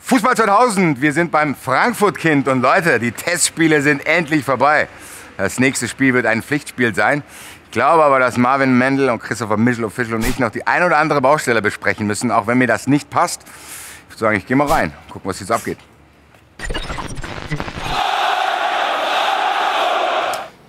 Fußball 2000, wir sind beim Frankfurt-Kind und Leute, die Testspiele sind endlich vorbei. Das nächste Spiel wird ein Pflichtspiel sein. Ich glaube aber, dass Marvin Mendel und Christopher Michel Official und ich noch die ein oder andere Baustelle besprechen müssen, auch wenn mir das nicht passt. Ich würde sagen, ich gehe mal rein, gucken, was jetzt abgeht.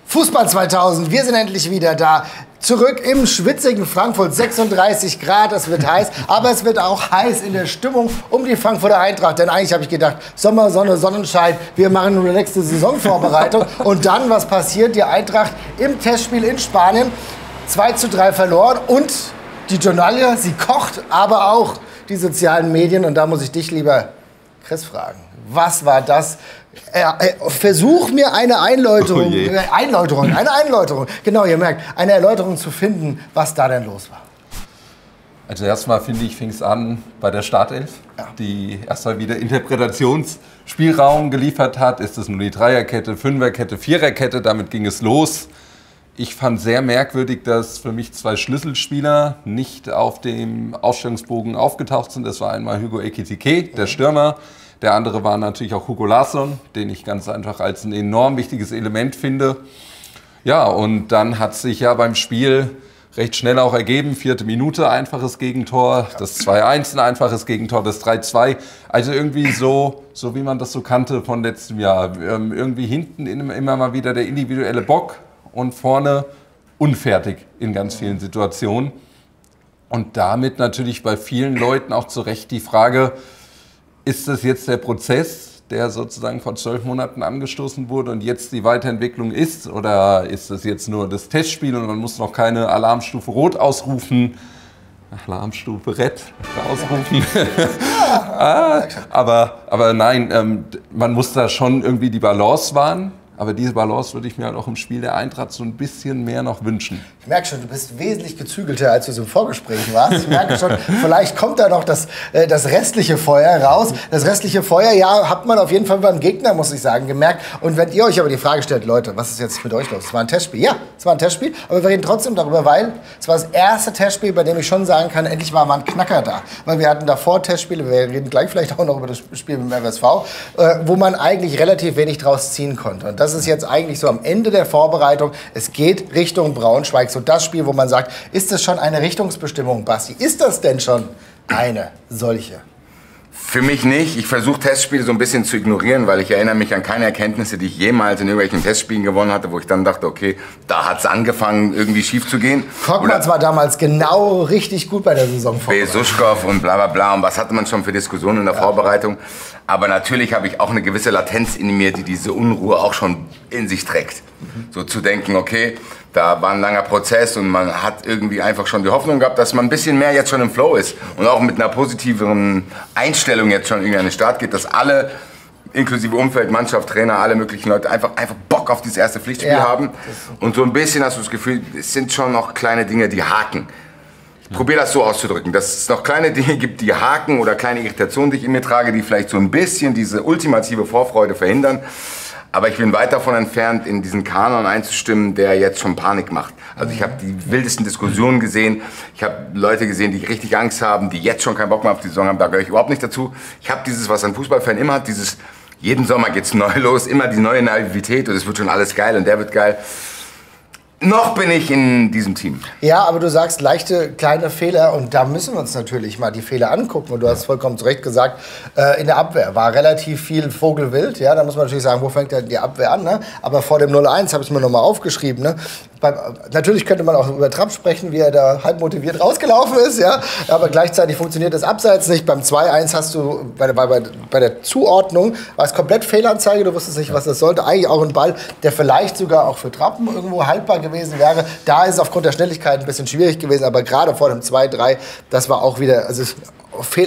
Fußball 2000, wir sind endlich wieder da. Zurück im schwitzigen Frankfurt, 36 Grad, es wird heiß, aber es wird auch heiß in der Stimmung um die Frankfurter Eintracht. Denn eigentlich habe ich gedacht, Sommer, Sonne, Sonnenschein, wir machen eine relaxte Saisonvorbereitung. Und dann, was passiert? Die Eintracht im Testspiel in Spanien 2:3 verloren und die Journalia, sie kocht, aber auch die sozialen Medien. Und da muss ich dich, lieber Chris, fragen. Was war das? Versuch mir eine Einläuterung, genau, ihr merkt, eine Erläuterung zu finden, was da denn los war. Also erstmal finde ich, fing es an bei der Startelf, die erstmal wieder Interpretationsspielraum geliefert hat. Ist es nur die Dreierkette, Fünferkette, Viererkette, damit ging es los. Ich fand sehr merkwürdig, dass für mich zwei Schlüsselspieler nicht auf dem Aufstellungsbogen aufgetaucht sind. Das war einmal Hugo Ekitike, der Stürmer. Der andere war natürlich auch Hugo Larsson, den ich ganz einfach als ein enorm wichtiges Element finde. Ja, und dann hat sich ja beim Spiel recht schnell auch ergeben. 4. Minute, einfaches Gegentor, das 2:1 ein einfaches Gegentor, das 3:2. Also irgendwie so wie man das so kannte von letztem Jahr. Irgendwie hinten immer mal wieder der individuelle Bock und vorne unfertig in ganz vielen Situationen. Und damit natürlich bei vielen Leuten auch zu Recht die Frage, ist das jetzt der Prozess, der sozusagen vor 12 Monaten angestoßen wurde und jetzt die Weiterentwicklung ist? Oder ist das jetzt nur das Testspiel und man muss noch keine Alarmstufe Rot ausrufen? Alarmstufe Red ausrufen. aber nein, man muss da schon irgendwie die Balance wahren. Aber diese Balance würde ich mir halt auch im Spiel der Eintracht so ein bisschen mehr noch wünschen. Ich merke schon, du bist wesentlich gezügelter, als du so im Vorgespräch warst. Ich merke schon, vielleicht kommt da noch das restliche Feuer raus. Das restliche Feuer, ja, hat man auf jeden Fall beim Gegner, muss ich sagen, gemerkt. Und wenn ihr euch aber die Frage stellt, Leute, was ist jetzt mit euch los? Es war ein Testspiel. Ja, es war ein Testspiel, aber wir reden trotzdem darüber, weil es war das erste Testspiel, bei dem ich schon sagen kann, endlich war mal ein Knacker da. Weil wir hatten davor Testspiele, wir reden gleich vielleicht auch noch über das Spiel mit dem RSV, wo man eigentlich relativ wenig draus ziehen konnte. Und das ist jetzt eigentlich so am Ende der Vorbereitung. Es geht Richtung Braunschweig. So das Spiel, wo man sagt, ist das schon eine Richtungsbestimmung, Basti? Ist das denn schon eine solche? Für mich nicht. Ich versuche Testspiele so ein bisschen zu ignorieren, weil ich erinnere mich an keine Erkenntnisse, die ich jemals in irgendwelchen Testspielen gewonnen hatte, wo ich dann dachte, okay, da hat es angefangen, irgendwie schief zu gehen. Kockmans war damals genau richtig gut bei der Saisonvorbereitung. Besuschkow und bla bla bla. Und was hatte man schon für Diskussionen in der Vorbereitung? Aber natürlich habe ich auch eine gewisse Latenz in mir, die diese Unruhe auch schon in sich trägt. So zu denken, okay, da war ein langer Prozess und man hat irgendwie einfach schon die Hoffnung gehabt, dass man ein bisschen mehr jetzt schon im Flow ist und auch mit einer positiveren Einstellung jetzt schon irgendwie an den Start geht, dass alle, inklusive Umfeld, Mannschaft, Trainer, alle möglichen Leute einfach Bock auf dieses erste Pflichtspiel haben. Und so ein bisschen hast du das Gefühl, es sind schon noch kleine Dinge, die haken. Ich probiere das so auszudrücken, dass es noch kleine Dinge gibt, die haken oder kleine Irritationen, die ich in mir trage, die vielleicht so ein bisschen diese ultimative Vorfreude verhindern. Aber ich bin weit davon entfernt, in diesen Kanon einzustimmen, der jetzt schon Panik macht. Also ich habe die wildesten Diskussionen gesehen. Ich habe Leute gesehen, die richtig Angst haben, die jetzt schon keinen Bock mehr auf die Saison haben. Da gehöre ich überhaupt nicht dazu. Ich habe dieses, was ein Fußballfan immer hat, dieses, jeden Sommer geht's neu los, immer die neue Naivität und es wird schon alles geil und der wird geil. Noch bin ich in diesem Team. Ja, aber du sagst leichte kleine Fehler und da müssen wir uns natürlich mal die Fehler angucken. Und du hast vollkommen zu Recht gesagt, in der Abwehr war relativ viel Vogelwild. Ja, da muss man natürlich sagen, wo fängt denn die Abwehr an? Ne? Aber vor dem 0:1 habe ich mir nochmal aufgeschrieben. Ne? Natürlich könnte man auch über Trapp sprechen, wie er da halb motiviert rausgelaufen ist. Ja? Aber gleichzeitig funktioniert das Abseits nicht. Beim 2:1 hast du bei der Zuordnung, war es komplett Fehlanzeige. Du wusstest nicht, was das sollte. Eigentlich auch ein Ball, der vielleicht sogar auch für Trappen irgendwo haltbar gewesen wäre. Da ist es aufgrund der Schnelligkeit ein bisschen schwierig gewesen, aber gerade vor dem 2:3, das war auch wieder, also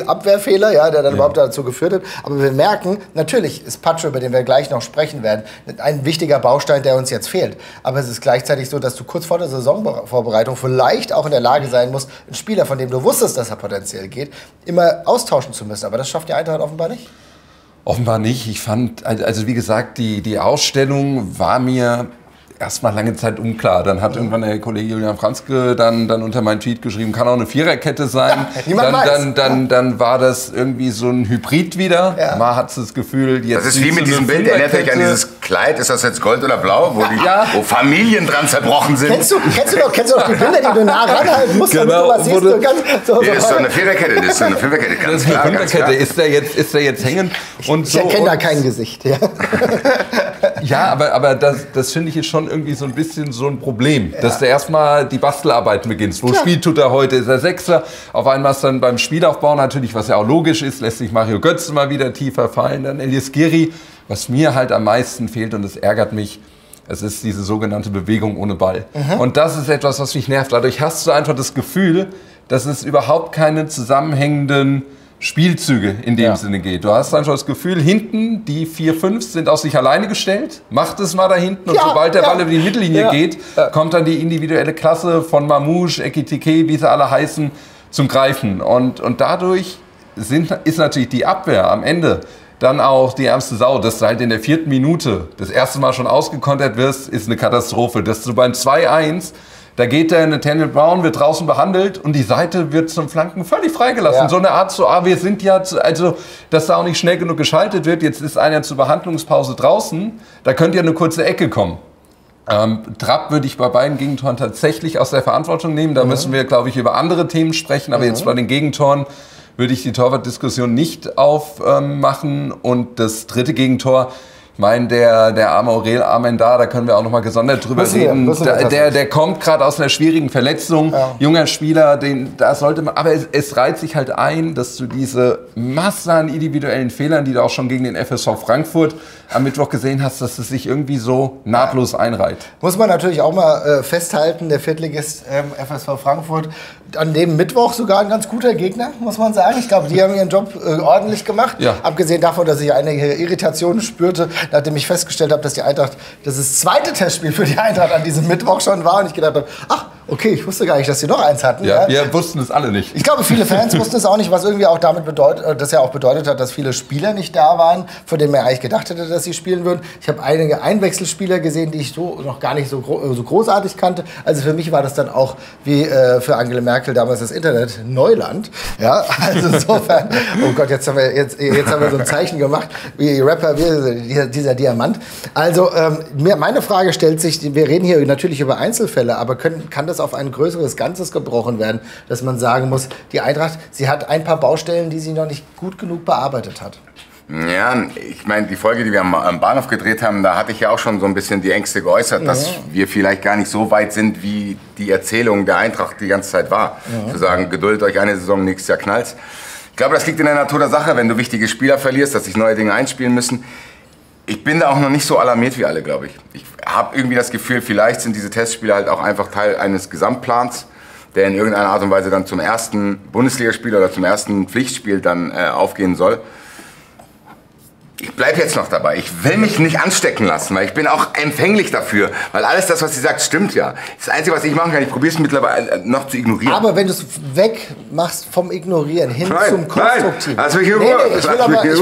Abwehrfehler, ja, der dann überhaupt dazu geführt hat. Aber wir merken, natürlich ist Pacho, über den wir gleich noch sprechen werden, ein wichtiger Baustein, der uns jetzt fehlt. Aber es ist gleichzeitig so, dass du kurz vor der Saisonvorbereitung vielleicht auch in der Lage sein musst, einen Spieler, von dem du wusstest, dass er potenziell geht, immer austauschen zu müssen. Aber das schafft die Eintracht offenbar nicht. Offenbar nicht. Ich fand, also wie gesagt, die Ausstellung war mir erstmal lange Zeit unklar. Dann hat irgendwann der Kollege Julian Franzke dann unter meinen Tweet geschrieben, kann auch eine Viererkette sein. Dann war das irgendwie so ein Hybrid wieder. Ja. Mal hat es das Gefühl, jetzt. Das ist wie mit diesem Bild, erinnert euch an dieses Kleid, ist das jetzt Gold oder Blau, wo Familien dran zerbrochen sind. Kennst du noch die Bilder, die du nah ranhalten musst, genau, damit du was siehst? Das ist doch eine Viererkette, das ist eine Fünferkette, ganz klar. Fünferkette, ist der jetzt hängen? Und ich erkenne da kein Gesicht. Ja, ja, aber das finde ich ist schon irgendwie so ein bisschen so ein Problem, dass du erstmal die Bastelarbeit beginnst. Wo spielt tut er heute? Ist er Sechser? Auf einmal ist dann beim Spielaufbau natürlich, was ja auch logisch ist, lässt sich Mario Götze mal wieder tiefer fallen, dann Elias Giri. Was mir halt am meisten fehlt, und das ärgert mich, es ist diese sogenannte Bewegung ohne Ball. Und das ist etwas, was mich nervt. Dadurch hast du einfach das Gefühl, dass es überhaupt keine zusammenhängenden Spielzüge in dem Sinne geht. Du hast einfach das Gefühl, hinten die 4, 5 sind auf sich alleine gestellt. Macht es mal da hinten und sobald der Ball über die Mittellinie geht, kommt dann die individuelle Klasse von Mamouche, Ekitike, wie sie alle heißen, zum Greifen. Und dadurch ist natürlich die Abwehr am Ende dann auch die ärmste Sau. Dass du halt in der 4. Minute das erste Mal schon ausgekontert wirst, ist eine Katastrophe. Dass du beim 2-1, da geht der Nathaniel Brown, wird draußen behandelt und die Seite wird zum Flanken völlig freigelassen. Ja. So eine Art so, wir sind ja, also, dass da auch nicht schnell genug geschaltet wird. Jetzt ist einer zur Behandlungspause draußen, da könnte ja eine kurze Ecke kommen. Trapp würde ich bei beiden Gegentoren tatsächlich aus der Verantwortung nehmen. Da müssen wir, glaube ich, über andere Themen sprechen. Aber jetzt bei den Gegentoren würde ich die Torwartdiskussion nicht aufmachen. Und das dritte Gegentor, ich meine, der arme Aurel Amenda, da können wir auch noch mal gesondert drüber reden. Der kommt gerade aus einer schwierigen Verletzung, junger Spieler, da sollte man, aber es reiht sich halt ein, dass du diese Masse an individuellen Fehlern, die du auch schon gegen den FSV Frankfurt am Mittwoch gesehen hast, dass es sich irgendwie so nahtlos einreiht. Muss man natürlich auch mal festhalten, der Viertligist FSV Frankfurt, an dem Mittwoch sogar ein ganz guter Gegner, muss man sagen. Ich glaube, die haben ihren Job ordentlich gemacht. Ja. Abgesehen davon, dass ich einige Irritationen spürte, nachdem ich festgestellt habe, dass die Eintracht, das zweite Testspiel für die Eintracht an diesem Mittwoch schon war. Und ich gedacht habe, ach, okay, ich wusste gar nicht, dass sie noch eins hatten. Ja, wir wussten es alle nicht. Ich glaube, viele Fans wussten es auch nicht, was irgendwie auch damit bedeutet, dass ja auch bedeutet hat, dass viele Spieler nicht da waren, von denen man eigentlich gedacht hätte, dass sie spielen würden. Ich habe einige Einwechselspieler gesehen, die ich so noch gar nicht so großartig kannte. Also für mich war das dann auch wie für Angela Merkel damals das Internet Neuland. Ja, also insofern, oh Gott, jetzt haben wir so ein Zeichen gemacht, wie Rapper, wie dieser Diamant. Also meine Frage stellt sich, wir reden hier natürlich über Einzelfälle, aber kann das auf ein größeres Ganzes gebrochen werden, dass man sagen muss, die Eintracht, sie hat ein paar Baustellen, die sie noch nicht gut genug bearbeitet hat? Ja, ich meine, die Folge, die wir am Bahnhof gedreht haben, da hatte ich ja auch schon so ein bisschen die Ängste geäußert, dass wir vielleicht gar nicht so weit sind, wie die Erzählung der Eintracht die ganze Zeit war. Zu sagen, geduldet euch eine Saison, nächstes Jahr knallt's. Ich glaube, das liegt in der Natur der Sache, wenn du wichtige Spieler verlierst, dass sich neue Dinge einspielen müssen. Ich bin da auch noch nicht so alarmiert wie alle, glaube ich. Ich habe irgendwie das Gefühl, vielleicht sind diese Testspiele halt auch einfach Teil eines Gesamtplans, der in irgendeiner Art und Weise dann zum ersten Bundesligaspiel oder zum ersten Pflichtspiel dann aufgehen soll. Ich bleibe jetzt noch dabei. Ich will mich nicht anstecken lassen, weil ich bin auch empfänglich dafür. Weil alles das, was sie sagt, stimmt ja. Das Einzige, was ich machen kann, ich probiere es mittlerweile noch zu ignorieren. Aber wenn du es wegmachst vom Ignorieren hin zum Konstruktiven. Lass mich in Ruhe. Ich will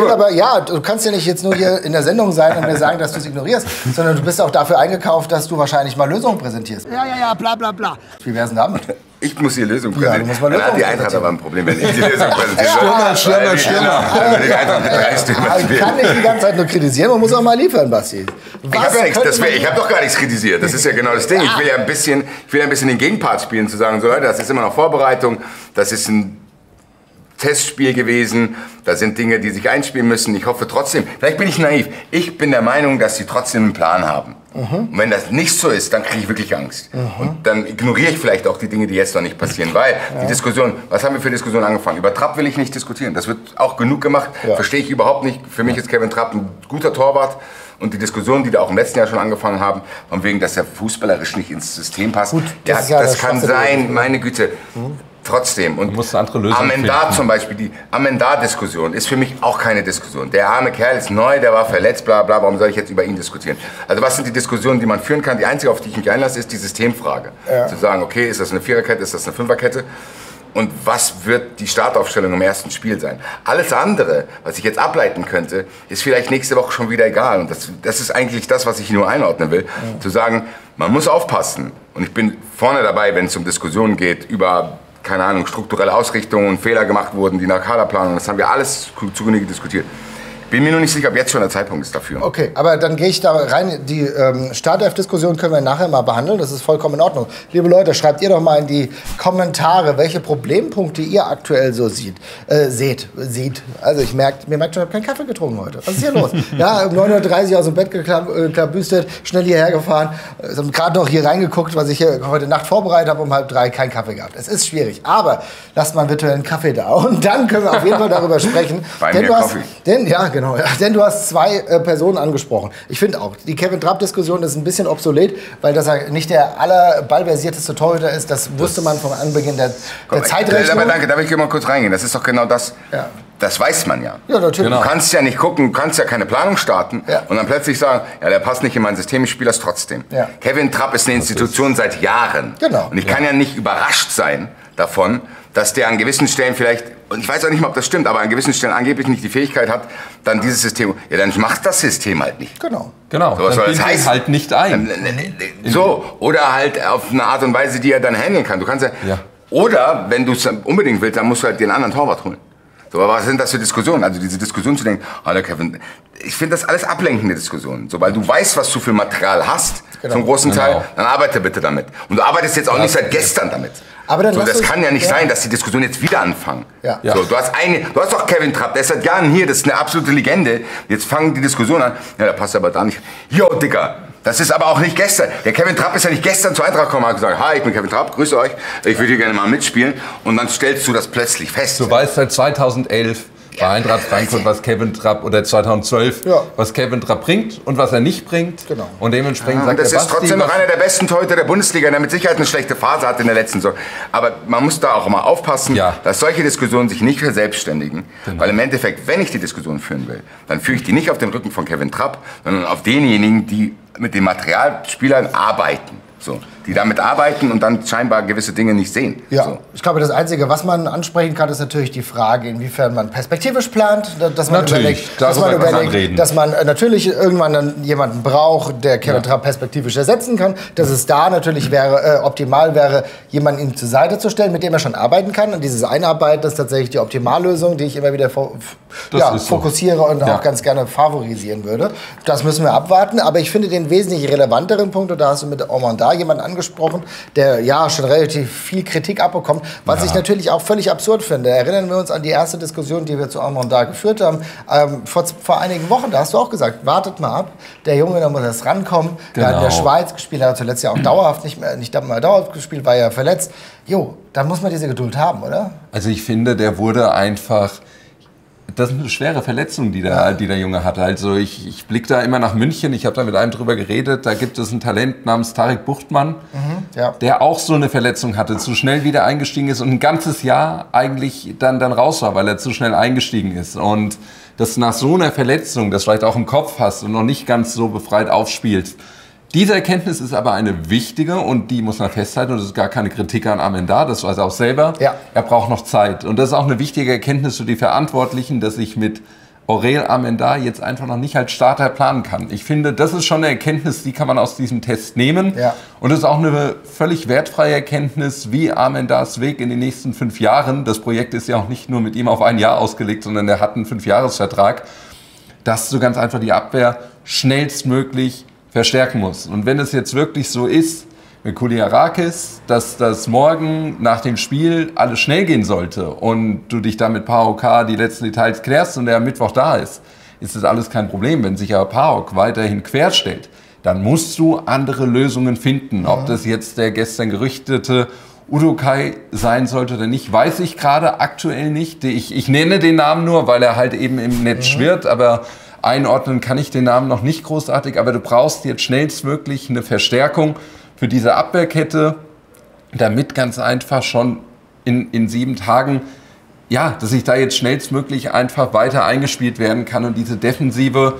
aber, ja, du kannst ja nicht jetzt nur hier in der Sendung sein und mir sagen, dass du es ignorierst, sondern du bist auch dafür eingekauft, dass du wahrscheinlich mal Lösungen präsentierst. Ja, bla bla bla. Wie wär's denn damit? Ich muss die Lösung präsentieren. Ja, dann hat die Eintracht aber ein Problem, wenn ich die Lösung präsentiere. Ich kann nicht die ganze Zeit nur kritisieren, man muss auch mal liefern, Basti. Ich habe doch gar nichts kritisiert. Das ist ja genau das Ding. Ich will ja ein bisschen den Gegenpart spielen, zu sagen, so Leute, das ist immer noch Vorbereitung, das ist ein Testspiel gewesen, da sind Dinge, die sich einspielen müssen. Ich hoffe trotzdem, vielleicht bin ich naiv, ich bin der Meinung, dass sie trotzdem einen Plan haben. Und wenn das nicht so ist, dann kriege ich wirklich Angst. Und dann ignoriere ich vielleicht auch die Dinge, die jetzt noch nicht passieren. Weil die Diskussion, was haben wir für Diskussionen angefangen? Über Trapp will ich nicht diskutieren. Das wird auch genug gemacht. Verstehe ich überhaupt nicht. Für mich ist Kevin Trapp ein guter Torwart. Und die Diskussionen, die da auch im letzten Jahr schon angefangen haben, von wegen, dass er fußballerisch nicht ins System passt. Gut, das kann sein, meine Güte. Trotzdem. Und Amenda zum Beispiel, die Amenda-Diskussion ist für mich auch keine Diskussion. Der arme Kerl ist neu, der war verletzt, bla bla, warum soll ich jetzt über ihn diskutieren? Also was sind die Diskussionen, die man führen kann? Die einzige, auf die ich mich einlasse, ist die Systemfrage. Zu sagen, okay, ist das eine Viererkette, ist das eine Fünferkette? und was wird die Startaufstellung im ersten Spiel sein. Alles andere, was ich jetzt ableiten könnte, ist vielleicht nächste Woche schon wieder egal. Und das ist eigentlich das, was ich nur einordnen will. Zu sagen, man muss aufpassen. Und ich bin vorne dabei, wenn es um Diskussionen geht über, keine Ahnung, strukturelle Ausrichtungen, Fehler gemacht wurden, die nach Kaderplanung, das haben wir alles zu Genüge diskutiert. Bin mir nur nicht sicher, ob jetzt schon der Zeitpunkt ist dafür. Okay, aber dann gehe ich da rein. Die Startelf-Diskussion können wir nachher mal behandeln. Das ist vollkommen in Ordnung. Liebe Leute, schreibt ihr doch mal in die Kommentare, welche Problempunkte ihr aktuell so seht. Also mir merkt schon, ich habe keinen Kaffee getrunken heute. Was ist hier los? Ja, um 9:30 Uhr aus dem Bett geklabüstert, schnell hierher gefahren. Gerade noch hier reingeguckt, was ich hier heute Nacht vorbereitet habe, um 2:30 keinen Kaffee gehabt. Es ist schwierig, aber lasst mal einen virtuellen Kaffee da. Und dann können wir auf jeden Fall darüber sprechen. Bei mir Kaffee. Genau, denn du hast zwei Personen angesprochen. Ich finde auch, die Kevin Trapp-Diskussion ist ein bisschen obsolet, weil das er nicht der allerballversierteste Torhüter ist. Das wusste man von Anbeginn der Zeitrechnung. Aber danke, darf ich mal kurz reingehen? Das ist doch genau das. Ja. Das weiß man ja. Ja, natürlich. Du kannst ja nicht gucken, du kannst ja keine Planung starten und dann plötzlich sagen, ja, der passt nicht in mein System, ich spiele das trotzdem. Ja. Kevin Trapp ist eine Institution seit Jahren. Genau. Und ich kann ja nicht überrascht sein davon, dass der an gewissen Stellen vielleicht, und ich weiß auch nicht mal, ob das stimmt, aber an gewissen Stellen angeblich nicht die Fähigkeit hat, dann dieses System, ja, dann macht das System halt nicht. Genau. So, was soll das heißen? Halt nicht ein. So, oder halt auf eine Art und Weise, die er dann handeln kann. Du kannst ja. Oder, wenn du es unbedingt willst, dann musst du halt den anderen Torwart holen. So, aber was sind das für Diskussionen? Also diese Diskussion zu denken, der Kevin, ich finde das alles ablenkende Diskussionen. Sobald du weißt, was du für Material hast, zum großen Teil, dann arbeite bitte damit. Und du arbeitest jetzt auch nicht seit gestern damit. Aber dann das kann ja nicht sein, dass die Diskussion jetzt wieder anfangen. Ja. So, du hast doch Kevin Trapp, der ist seit Jahren hier, das ist eine absolute Legende. Jetzt fangen die Diskussion an. Ja, der passt aber da nicht. Jo, Dicker, das ist aber auch nicht gestern. Der Kevin Trapp ist ja nicht gestern zur Eintracht gekommen und hat gesagt, hi, ich bin Kevin Trapp, grüße euch, ich würde hier gerne mal mitspielen. Und dann stellst du das plötzlich fest. Du weißt seit 2011 bei Eintracht Frankfurt, was Kevin Trapp, oder 2012, was Kevin Trapp bringt und was er nicht bringt. Genau. Und dementsprechend sagt das ist trotzdem noch einer der besten Torhüter der Bundesliga, der mit Sicherheit eine schlechte Phase hat in der letzten Saison. Aber man muss da auch mal aufpassen, dass solche Diskussionen sich nicht verselbstständigen. Genau. Weil im Endeffekt, wenn ich die Diskussion führen will, dann führe ich die nicht auf den Rücken von Kevin Trapp, sondern auf denjenigen, die mit den Materialspielern arbeiten. So, die damit arbeiten und dann scheinbar gewisse Dinge nicht sehen. Ja, so. Ich glaube, das Einzige, was man ansprechen kann, ist natürlich die Frage, inwiefern man perspektivisch plant, dass man überlegt, dass man natürlich irgendwann dann jemanden braucht, der Kevin Trapp perspektivisch ersetzen kann, dass es da natürlich optimal wäre, jemanden ihm zur Seite zu stellen, mit dem er schon arbeiten kann. Und dieses Einarbeiten ist tatsächlich die Optimallösung, die ich immer wieder fokussiere und auch ganz gerne favorisieren würde. Das müssen wir abwarten, aber ich finde den wesentlich relevanteren Punkt, und da hast du mit Ormanda jemanden angesprochen, der schon relativ viel Kritik abbekommt, was ich natürlich auch völlig absurd finde. Erinnern wir uns an die erste Diskussion, die wir zu Ormanda geführt haben, vor einigen Wochen. Da hast du auch gesagt, wartet mal ab, der Junge, da muss erst rankommen. Der hat in der Schweiz gespielt, hat zuletzt ja auch dauerhaft nicht mal dauerhaft gespielt, war ja verletzt. Da muss man diese Geduld haben, oder? Also ich finde, der wurde einfach... Das ist eine schwere Verletzung, die der Junge hatte. Also ich blicke da immer nach München. Ich habe da mit einem drüber geredet. Da gibt es ein Talent namens Tarek Buchtmann, der auch so eine Verletzung hatte, zu schnell wieder eingestiegen ist und ein ganzes Jahr eigentlich dann raus war, weil er zu schnell eingestiegen ist. Und dass nach so einer Verletzung, das vielleicht auch im Kopf hast und noch nicht ganz so befreit aufspielst. Diese Erkenntnis ist aber eine wichtige und die muss man festhalten. Und das ist gar keine Kritik an Amenda, das weiß er auch selber. Er braucht noch Zeit. Und das ist auch eine wichtige Erkenntnis für die Verantwortlichen, dass ich mit Aurel Amenda jetzt einfach noch nicht als Starter planen kann. Ich finde, das ist schon eine Erkenntnis, die kann man aus diesem Test nehmen. Und das ist auch eine völlig wertfreie Erkenntnis, wie Amendas Weg in den nächsten 5 Jahren, das Projekt ist ja auch nicht nur mit ihm auf ein Jahr ausgelegt, sondern er hat einen 5-Jahres-Vertrag, dass du ganz einfach die Abwehr schnellstmöglich verstärken muss. Und wenn es jetzt wirklich so ist mit Kouliarakis, dass das morgen nach dem Spiel alles schnell gehen sollte und du dich dann mit PAOK die letzten Details klärst und der am Mittwoch da ist das alles kein Problem. Wenn sich aber PAOK weiterhin querstellt, dann musst du andere Lösungen finden. Ob das jetzt der gestern gerüchtete Udokai sein sollte oder nicht, weiß ich gerade aktuell nicht. Ich nenne den Namen nur, weil er halt eben im Netz schwirrt, aber einordnen kann ich den Namen noch nicht großartig, aber du brauchst jetzt schnellstmöglich eine Verstärkung für diese Abwehrkette, damit ganz einfach schon in 7 Tagen, dass ich da jetzt schnellstmöglich einfach weiter eingespielt werden kann und diese Defensive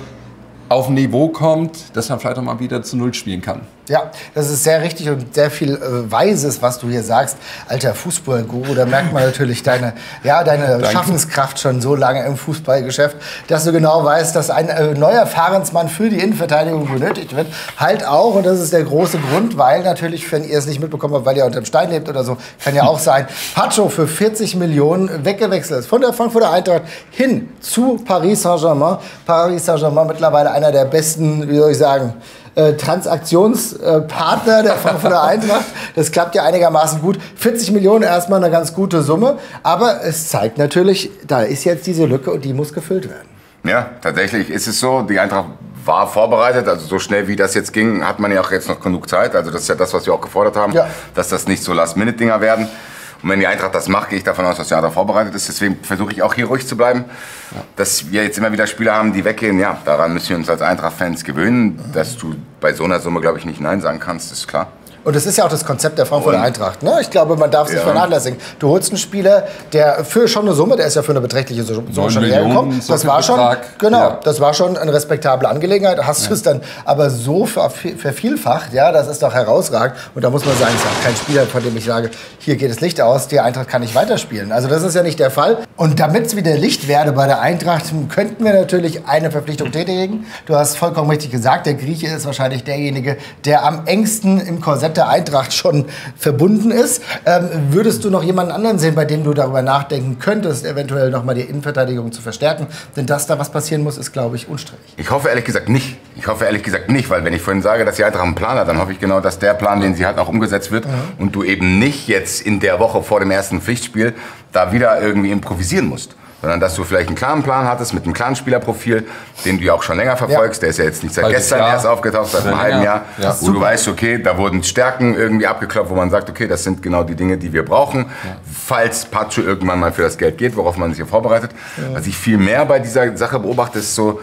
auf ein Niveau kommt, dass man vielleicht auch mal wieder zu 0 spielen kann. Ja, das ist sehr richtig und sehr viel Weises, was du hier sagst. Alter Fußballguru, da merkt man natürlich deine Schaffenskraft schon so lange im Fußballgeschäft, dass du genau weißt, dass ein neuer Fahrensmann für die Innenverteidigung benötigt wird. Halt auch, und das ist der große Grund, weil natürlich, wenn ihr es nicht mitbekommen habt, weil ihr unter dem Stein lebt oder so, kann ja auch sein, Pacho für 40 Millionen weggewechselt ist. Von der Frankfurter Eintracht hin zu Paris Saint-Germain. Paris Saint-Germain mittlerweile einer der besten, wie soll ich sagen, Transaktionspartner der Frankfurter Eintracht. Das klappt ja einigermaßen gut. 40 Millionen erstmal eine ganz gute Summe. Aber es zeigt natürlich, da ist jetzt diese Lücke und die muss gefüllt werden. Ja, tatsächlich ist es so. Die Eintracht war vorbereitet. Also so schnell wie das jetzt ging, hat man ja auch jetzt noch genug Zeit. Also das ist ja das, was wir auch gefordert haben, dass das nicht so Last-Minute-Dinger werden. Und wenn die Eintracht das macht, gehe ich davon aus, dass die Eintracht vorbereitet ist. Deswegen versuche ich auch hier ruhig zu bleiben. Ja. Dass wir jetzt immer wieder Spieler haben, die weggehen, ja, daran müssen wir uns als Eintracht-Fans gewöhnen. Dass du bei so einer Summe, glaube ich, nicht Nein sagen kannst, ist klar. Und das ist ja auch das Konzept der Frankfurter Eintracht. Ne? Ich glaube, man darf es nicht vernachlässigen. Du holst einen Spieler, der für schon eine Summe, der ist ja für eine beträchtliche Summe schon hergekommen. Das war schon, das war schon eine respektable Angelegenheit. Hast du es dann aber so vervielfacht, ja, das ist doch herausragend. Und da muss man sagen, es ist auch kein Spieler, von dem ich sage, hier geht das Licht aus, die Eintracht kann nicht weiterspielen. Also das ist ja nicht der Fall. Und damit es wieder Licht werde bei der Eintracht, könnten wir natürlich eine Verpflichtung tätigen. Du hast vollkommen richtig gesagt, der Grieche ist wahrscheinlich derjenige, der am engsten im Korsett der Eintracht schon verbunden ist. Würdest du noch jemanden anderen sehen, bei dem du darüber nachdenken könntest, eventuell noch mal die Innenverteidigung zu verstärken? Denn dass da was passieren muss, ist, glaube ich, unstrittig. Ich hoffe ehrlich gesagt nicht. Weil wenn ich vorhin sage, dass die Eintracht einen Plan hat, dann hoffe ich genau, dass der Plan, den sie hat, auch umgesetzt wird und du eben nicht jetzt in der Woche vor dem ersten Pflichtspiel da wieder irgendwie improvisieren musst. Sondern dass du vielleicht einen klaren Plan hattest mit einem klaren Spielerprofil, den du ja auch schon länger verfolgst. Der ist ja jetzt nicht seit gestern erst aufgetaucht, seit einem halben Jahr. Ja, wo du weißt, okay, da wurden Stärken irgendwie abgeklopft, wo man sagt, okay, das sind genau die Dinge, die wir brauchen, falls Pacho irgendwann mal für das Geld geht, worauf man sich hier vorbereitet. Was ich viel mehr bei dieser Sache beobachte, ist so,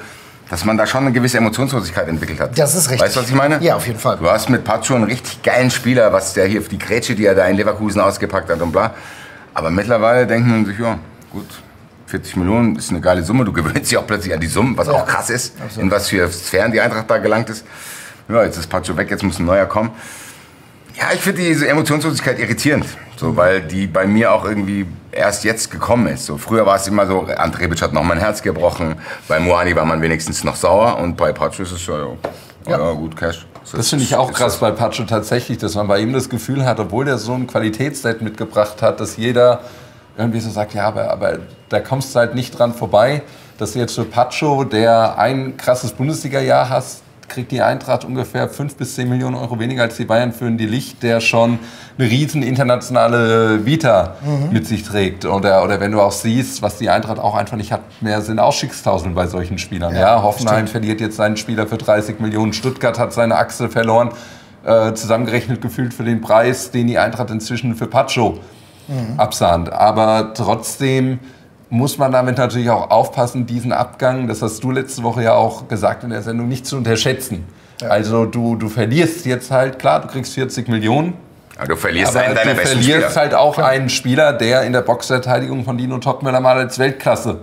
dass man da schon eine gewisse Emotionslosigkeit entwickelt hat. Das ist richtig. Weißt du, was ich meine? Ja, auf jeden Fall. Du hast mit Pacho einen richtig geilen Spieler, was der hier für die Grätsche, die er da in Leverkusen ausgepackt hat und bla. Aber mittlerweile denkt man sich, ja, gut, 40 Millionen ist eine geile Summe. Du gewöhnst dich auch plötzlich an die Summen, was auch krass ist, absolut. In was für Sphären die Eintracht da gelangt ist. Ja, jetzt ist Pacho weg, jetzt muss ein neuer kommen. Ja, ich finde diese Emotionslosigkeit irritierend, so, weil die bei mir auch irgendwie erst jetzt gekommen ist. So, früher war es immer so, Ante Rebic hat noch mein Herz gebrochen, bei Moani war man wenigstens noch sauer und bei Pacho ist es ja gut, Cash. Das finde ich auch krass bei Pacho tatsächlich, dass man bei ihm das Gefühl hat, obwohl der so ein Qualitätsset mitgebracht hat, dass jeder irgendwie so sagt, ja, aber da kommst du halt nicht dran vorbei, dass du jetzt für Pacho, der ein krasses Bundesliga-Jahr hast, kriegt die Eintracht ungefähr 5 bis 10 Millionen Euro weniger als die Bayern für einen De Ligt, der schon eine riesen internationale Vita mit sich trägt. Oder wenn du auch siehst, was die Eintracht auch einfach nicht hat, mehr sind Ausstiegsklauseln bei solchen Spielern. Ja, Hoffenheim verliert jetzt seinen Spieler für 30 Millionen, Stuttgart hat seine Achse verloren, zusammengerechnet gefühlt für den Preis, den die Eintracht inzwischen für Pacho absahnt. Aber trotzdem muss man damit natürlich auch aufpassen, diesen Abgang, das hast du letzte Woche ja auch gesagt in der Sendung, nicht zu unterschätzen. Ja. Also du verlierst jetzt halt, klar, du kriegst 40 Millionen. Ja, du verlierst einen deiner besten Spieler. Du verlierst halt auch Klar. einen Spieler, der in der Boxverteidigung von Dino Topmöller mal als Weltklasse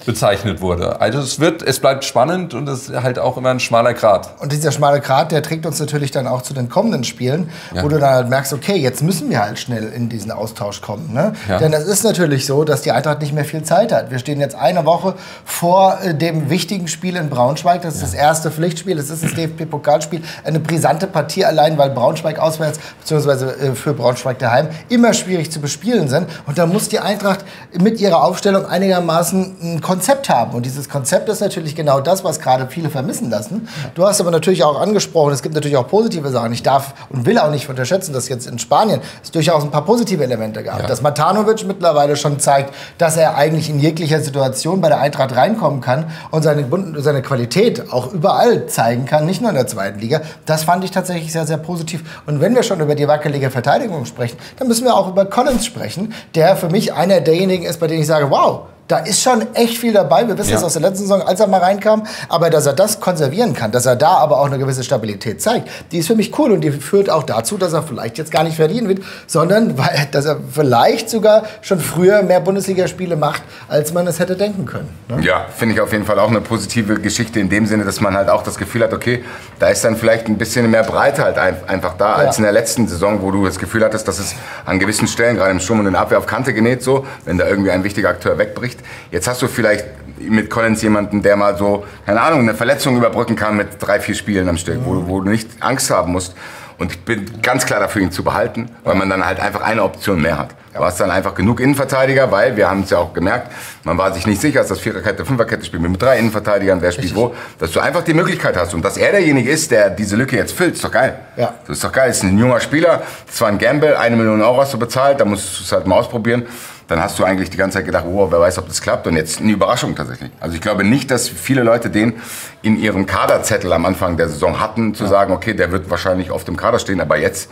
bezeichnet wurde. Also es bleibt spannend und es ist halt auch immer ein schmaler Grat. Und dieser schmale Grat, der trägt uns natürlich dann auch zu den kommenden Spielen, wo du dann halt merkst, okay, jetzt müssen wir halt schnell in diesen Austausch kommen. Ne? Ja. Denn es ist natürlich so, dass die Eintracht nicht mehr viel Zeit hat. Wir stehen jetzt eine Woche vor dem wichtigen Spiel in Braunschweig. Das ist das erste Pflichtspiel, das ist das DFB-Pokalspiel. Eine brisante Partie allein, weil Braunschweig auswärts bzw. für Braunschweig daheim immer schwierig zu bespielen sind. Und da muss die Eintracht mit ihrer Aufstellung einigermaßen ein Konzept haben. Und dieses Konzept ist natürlich genau das, was gerade viele vermissen lassen. Du hast aber natürlich auch angesprochen, es gibt natürlich auch positive Sachen. Ich darf und will auch nicht unterschätzen, dass jetzt in Spanien es durchaus ein paar positive Elemente gab. Ja. Dass Matanovic mittlerweile schon zeigt, dass er eigentlich in jeglicher Situation bei der Eintracht reinkommen kann und seine Qualität auch überall zeigen kann, nicht nur in der zweiten Liga. Das fand ich tatsächlich sehr, sehr positiv. Und wenn wir schon über die wackelige Verteidigung sprechen, dann müssen wir auch über Collins sprechen, der für mich einer derjenigen ist, bei denen ich sage, wow, Da ist schon echt viel dabei. Wir wissen das aus der letzten Saison, als er mal reinkam. Aber dass er das konservieren kann, dass er da aber auch eine gewisse Stabilität zeigt, die ist für mich cool. Und die führt auch dazu, dass er vielleicht jetzt gar nicht verlieren wird, sondern dass er vielleicht sogar schon früher mehr Bundesligaspiele macht, als man es hätte denken können. Ne? Ja, finde ich auf jeden Fall auch eine positive Geschichte in dem Sinne, dass man halt auch das Gefühl hat, okay, da ist dann vielleicht ein bisschen mehr Breite halt einfach da, als in der letzten Saison, wo du das Gefühl hattest, dass es an gewissen Stellen, gerade im Sturm und in der Abwehr, auf Kante genäht, so, wenn da irgendwie ein wichtiger Akteur wegbricht. Jetzt hast du vielleicht mit Collins jemanden, der mal so, keine Ahnung, eine Verletzung überbrücken kann mit 3, 4 Spielen am Stück, wo du nicht Angst haben musst. Und ich bin ganz klar dafür, ihn zu behalten, weil man dann halt einfach eine Option mehr hat. Du hast dann einfach genug Innenverteidiger, weil, wir haben es ja auch gemerkt, man war sich nicht sicher, dass das Viererkette, Fünferkette spielt mit 3 Innenverteidigern, wer spielt wo, dass du einfach die Möglichkeit hast. Und dass er derjenige ist, der diese Lücke jetzt füllt, ist doch geil. Ja. Das ist doch geil, das ist ein junger Spieler, das war ein Gamble, 1 Million Euro hast du bezahlt, da musst du es halt mal ausprobieren. Dann hast du eigentlich die ganze Zeit gedacht, oh, wer weiß, ob das klappt. Und jetzt eine Überraschung tatsächlich. Also ich glaube nicht, dass viele Leute den in ihrem Kaderzettel am Anfang der Saison hatten, zu sagen, okay, der wird wahrscheinlich auf dem Kader stehen, aber jetzt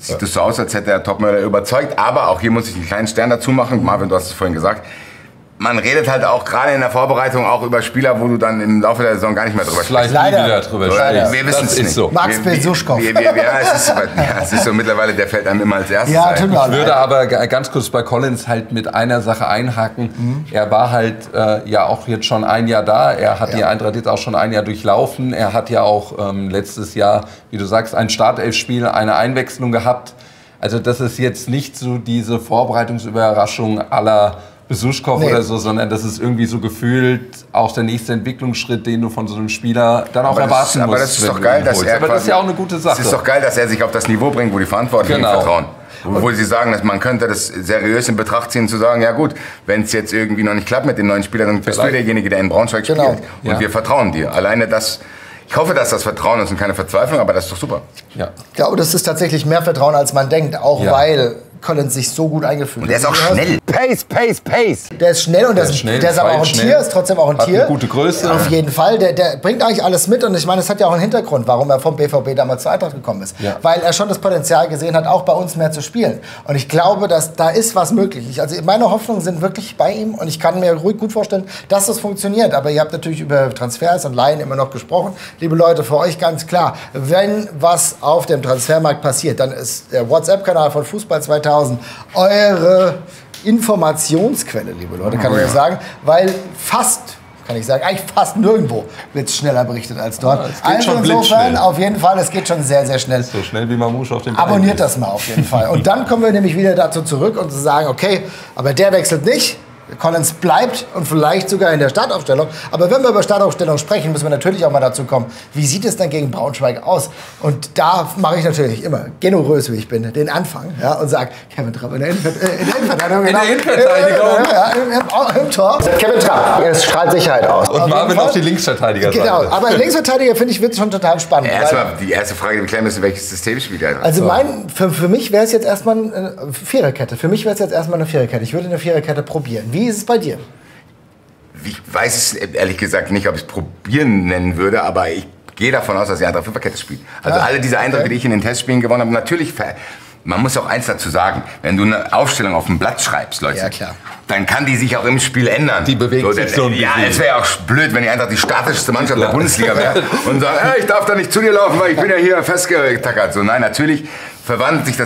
sieht es so aus, als hätte der Topmörder überzeugt. Aber auch hier muss ich einen kleinen Stern dazu machen. Marvin, du hast es vorhin gesagt. Man redet halt auch gerade in der Vorbereitung auch über Spieler, wo du dann im Laufe der Saison gar nicht mehr drüber sprichst. Leider drüber sprechen. Wir wissen es nicht. So. Max Besuschkow. Es ist so mittlerweile, der fällt einem immer als erstes Ja, ein. total. Ich würde aber ganz kurz bei Collins halt mit einer Sache einhaken. Er war halt ja auch jetzt schon ein Jahr da. Er hat die Eintracht jetzt auch schon ein Jahr durchlaufen. Er hat ja auch letztes Jahr, wie du sagst, ein Startelfspiel, eine Einwechslung gehabt. Also das ist jetzt nicht so diese Vorbereitungsüberraschung aller Besuschkow oder so, sondern das ist irgendwie so gefühlt auch der nächste Entwicklungsschritt, den du von so einem Spieler dann auch erwarten musst. Aber das ist doch geil, dass er aber das ist ja auch eine gute Sache. Es ist doch geil, dass er sich auf das Niveau bringt, wo die Verantwortlichen ihm vertrauen. Wo sie sagen, dass man könnte das seriös in Betracht ziehen, zu sagen, ja gut, wenn es jetzt irgendwie noch nicht klappt mit den neuen Spielern, dann bist du derjenige, der in Braunschweig spielt. Und wir vertrauen dir. Alleine das, ich hoffe, dass das Vertrauen ist und keine Verzweiflung, aber das ist doch super. Ja. Ich glaube, das ist tatsächlich mehr Vertrauen, als man denkt, auch weil Collins sich so gut eingefühlt hat. Und der ist auch schnell. Pace, pace, pace. Der ist schnell und der ist aber auch ein Tier, ist trotzdem auch ein Tier. Eine gute Größe. Auf jeden Fall. Der bringt eigentlich alles mit. Und ich meine, es hat ja auch einen Hintergrund, warum er vom BVB damals zur Eintracht gekommen ist. Ja. Weil er schon das Potenzial gesehen hat, auch bei uns mehr zu spielen. Und ich glaube, dass da ist was möglich. Also meine Hoffnungen sind wirklich bei ihm. Und ich kann mir ruhig gut vorstellen, dass das funktioniert. Aber ihr habt natürlich über Transfers und Leihen immer noch gesprochen. Liebe Leute, für euch ganz klar, wenn was auf dem Transfermarkt passiert, dann ist der WhatsApp-Kanal von Fußball 2000 eure Informationsquelle, liebe Leute, kann ich euch sagen, weil eigentlich fast nirgendwo wird es schneller berichtet als dort. Also insofern, auf jeden Fall, es geht schon sehr, sehr schnell. So schnell wie Mamouche auf dem Bein. Abonniert das mal auf jeden Fall. Und dann kommen wir nämlich wieder dazu zurück und zu sagen, okay, aber der wechselt nicht. Collins bleibt und vielleicht sogar in der Startaufstellung. Aber wenn wir über Startaufstellung sprechen, müssen wir natürlich auch mal dazu kommen, wie sieht es denn gegen Braunschweig aus? Und da mache ich natürlich immer, generös wie ich bin, den Anfang und sage, Kevin Trapp in der Innenverteidigung. Im Tor. Kevin Trapp, es strahlt Sicherheit aus. Und Marvin auf die Linksverteidiger. Genau, aber Linksverteidiger, finde ich, wird schon total spannend. Erstmal die erste Frage, die wir klären müssen, welches System spielt er? Also für mich wäre es jetzt erstmal eine Viererkette. Für mich wäre es jetzt erstmal eine Viererkette. Ich würde eine Viererkette probieren. Wie ist es bei dir? Ich weiß es ehrlich gesagt nicht, ob ich es probieren nennen würde, aber ich gehe davon aus, dass die Eintracht Fünferkette spielt. Also alle diese Eindrücke, die ich in den Testspielen gewonnen habe, natürlich, man muss auch eins dazu sagen, wenn du eine Aufstellung auf dem Blatt schreibst, Leute, dann kann die sich auch im Spiel ändern. Die bewegt sich so ein bisschen. Ja, es wäre auch blöd, wenn die Eintracht die statischste Mannschaft der Bundesliga wäre und sagt, ich darf da nicht zu dir laufen, weil ich bin ja hier festgetackert. So, nein, natürlich verwandelt sich